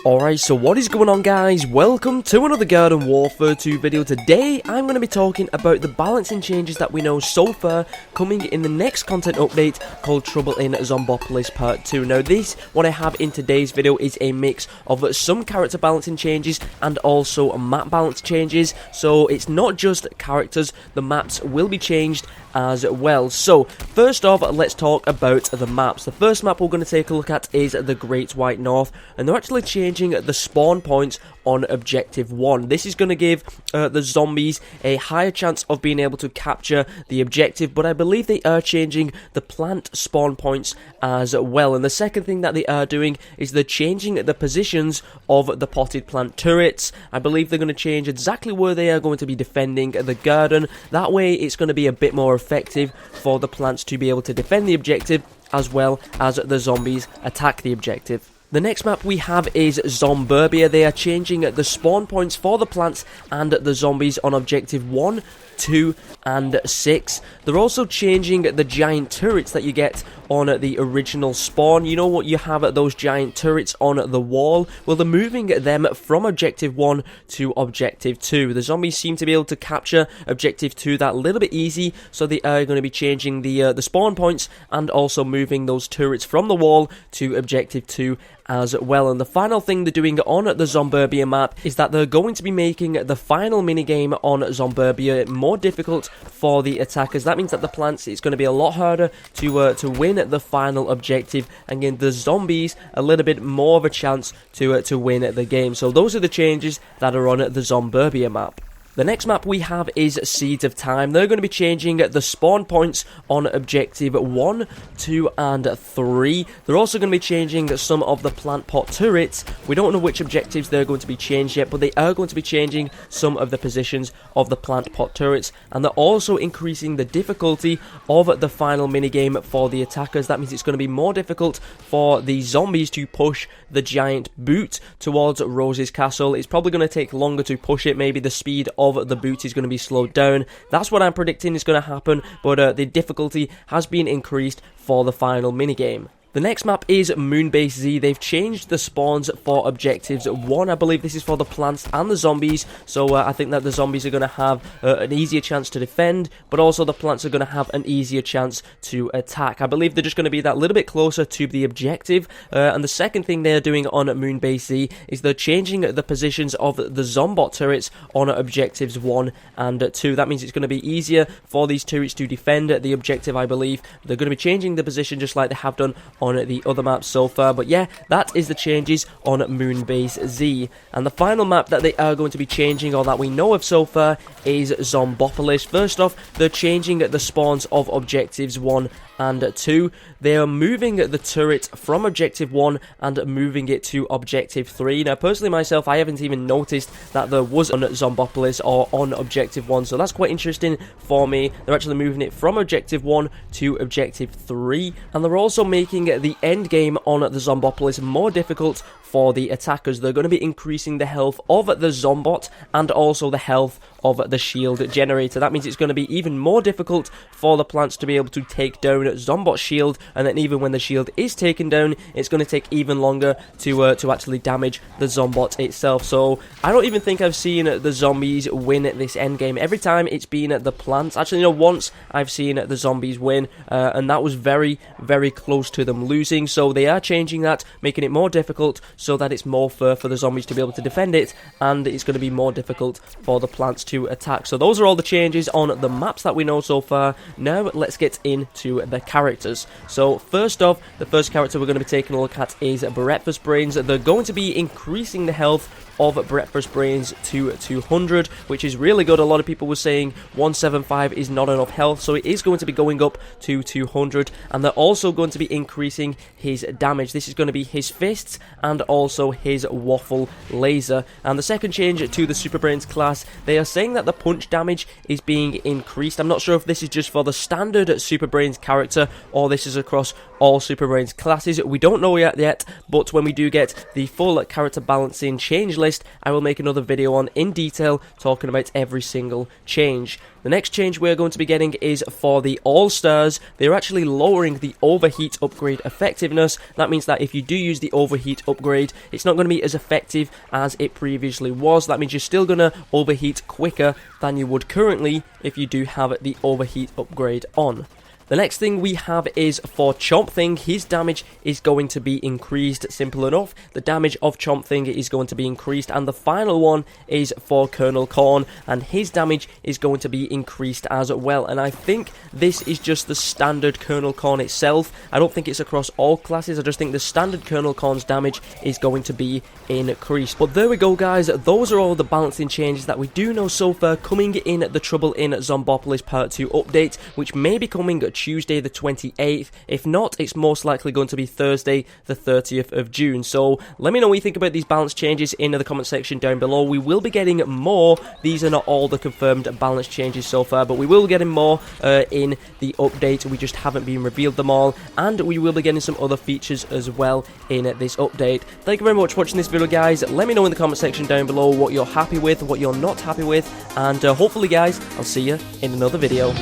Alright, so what is going on, guys? Welcome to another Garden Warfare 2 video. Today, I'm going to be talking about the balancing changes that we know so far coming in the next content update called Trouble in Zombopolis Part 2. Now this, what I have in today's video is a mix of some character balancing changes and also map balance changes. So it's not just characters, the maps will be changed as well. So first off, let's talk about the maps. The first map we're going to take a look at is the Great White North, and they're actually changing the spawn points on Objective 1. This is going to give the zombies a higher chance of being able to capture the objective, but I believe they are changing the plant spawn points as well. And the second thing that they are doing is they're changing the positions of the potted plant turrets. I believe they're going to change exactly where they are going to be defending the garden. That way it's going to be a bit more effective for the plants to be able to defend the objective as well as the zombies attack the objective. The next map we have is Zomburbia. They are changing the spawn points for the plants and the zombies on Objective 1, 2 and 6. They're also changing the giant turrets that you get on the original spawn. You know what, you have those giant turrets on the wall? Well, they're moving them from Objective 1 to Objective 2. The zombies seem to be able to capture Objective 2 that little bit easy, so they are going to be changing the spawn points and also moving those turrets from the wall to Objective 2 as well. And the final thing they're doing on the Zomburbia map is that they're going to be making the final minigame on Zomburbia more difficult for the attackers. That means that the plants, it's going to be a lot harder to win the final objective, and give the zombies a little bit more of a chance to win the game. So those are the changes that are on the Zomburbia map. The next map we have is Seeds of Time. They're going to be changing the spawn points on Objective 1, 2 and 3. They're also going to be changing some of the plant pot turrets. We don't know which objectives they're going to be changed yet, but they are going to be changing some of the positions of the plant pot turrets. And they're also increasing the difficulty of the final minigame for the attackers. That means it's going to be more difficult for the zombies to push the giant boot towards Rose's castle. It's probably going to take longer to push it. Maybe the speed of the boot is going to be slowed down. That's what I'm predicting is going to happen, but the difficulty has been increased for the final minigame. The next map is Moonbase Z. They've changed the spawns for Objectives 1. I believe this is for the plants and the zombies, so I think that the zombies are going to have an easier chance to defend, but also the plants are going to have an easier chance to attack. I believe they're just going to be that little bit closer to the objective, and the second thing they're doing on Moonbase Z is they're changing the positions of the Zombot turrets on Objectives 1 and 2. That means it's going to be easier for these turrets to defend the objective, I believe. They're going to be changing the position just like they have done on the other maps so far. But yeah, that is the changes on Moonbase Z. And the final map that they are going to be changing, or that we know of so far, is Zombopolis. First off, they're changing the spawns of Objectives 1 and 2. They are moving the turret from Objective 1 and moving it to Objective 3. Now, personally myself, I haven't even noticed that there was on Zombopolis or on Objective 1, so that's quite interesting for me. They're actually moving it from Objective 1 to Objective 3, and they're also making the end game on the Zombopolis more difficult for the attackers. They're going to be increasing the health of the Zombot and also the health of the shield generator. That means it's going to be even more difficult for the plants to be able to take down Zombot's shield, and then even when the shield is taken down, it's going to take even longer to actually damage the Zombot itself. So I don't even think I've seen the zombies win this end game. Every time it's been the plants. Actually, once I've seen the zombies win, and that was very, very close to them losing. So they are changing that, making it more difficult so that it's more fair for the zombies to be able to defend it, and it's going to be more difficult for the plants to attack. So those are all the changes on the maps that we know so far. Now let's get into the characters. So first off, the first character we're going to be taking a look at is Breakfast Brains. They're going to be increasing the health of Breakfast Brains to 200, which is really good. A lot of people were saying 175 is not enough health, so it is going to be going up to 200, and they're also going to be increasing his damage. This is going to be his fists and also his waffle laser. And the second change to the Super Brains class, they are saying that the punch damage is being increased. I'm not sure if this is just for the standard Super Brains character or this is across all Super Brains classes. We don't know yet, but when we do get the full character balancing change list, I will make another video on in detail talking about every single change. The next change we're going to be getting is for the All-Stars. They're actually lowering the Overheat upgrade effectiveness. That means that if you do use the Overheat upgrade, it's not going to be as effective as it previously was. That means you're still going to overheat quicker than you would currently if you do have the Overheat upgrade on. The next thing we have is for Chomp Thing. His damage is going to be increased, simple enough. The damage of Chomp Thing is going to be increased, and the final one is for Colonel Korn, and his damage is going to be increased as well. And I think this is just the standard Colonel Korn itself. I don't think it's across all classes. I just think the standard Colonel Korn's damage is going to be increased. But there we go, guys. Those are all the balancing changes that we do know so far coming in the Trouble in Zombopolis Part 2 update, which may be coming Tuesday the 28th. If not, it's most likely going to be Thursday the 30th of June. So let me know what you think about these balance changes in the comment section down below. We will be getting more. These are not all the confirmed balance changes so far, but we will be getting more in the update. We just haven't been revealed them all, and we will be getting some other features as well in this update. Thank you very much for watching this video, guys. Let me know in the comment section down below what you're happy with, what you're not happy with, and hopefully, guys, I'll see you in another video.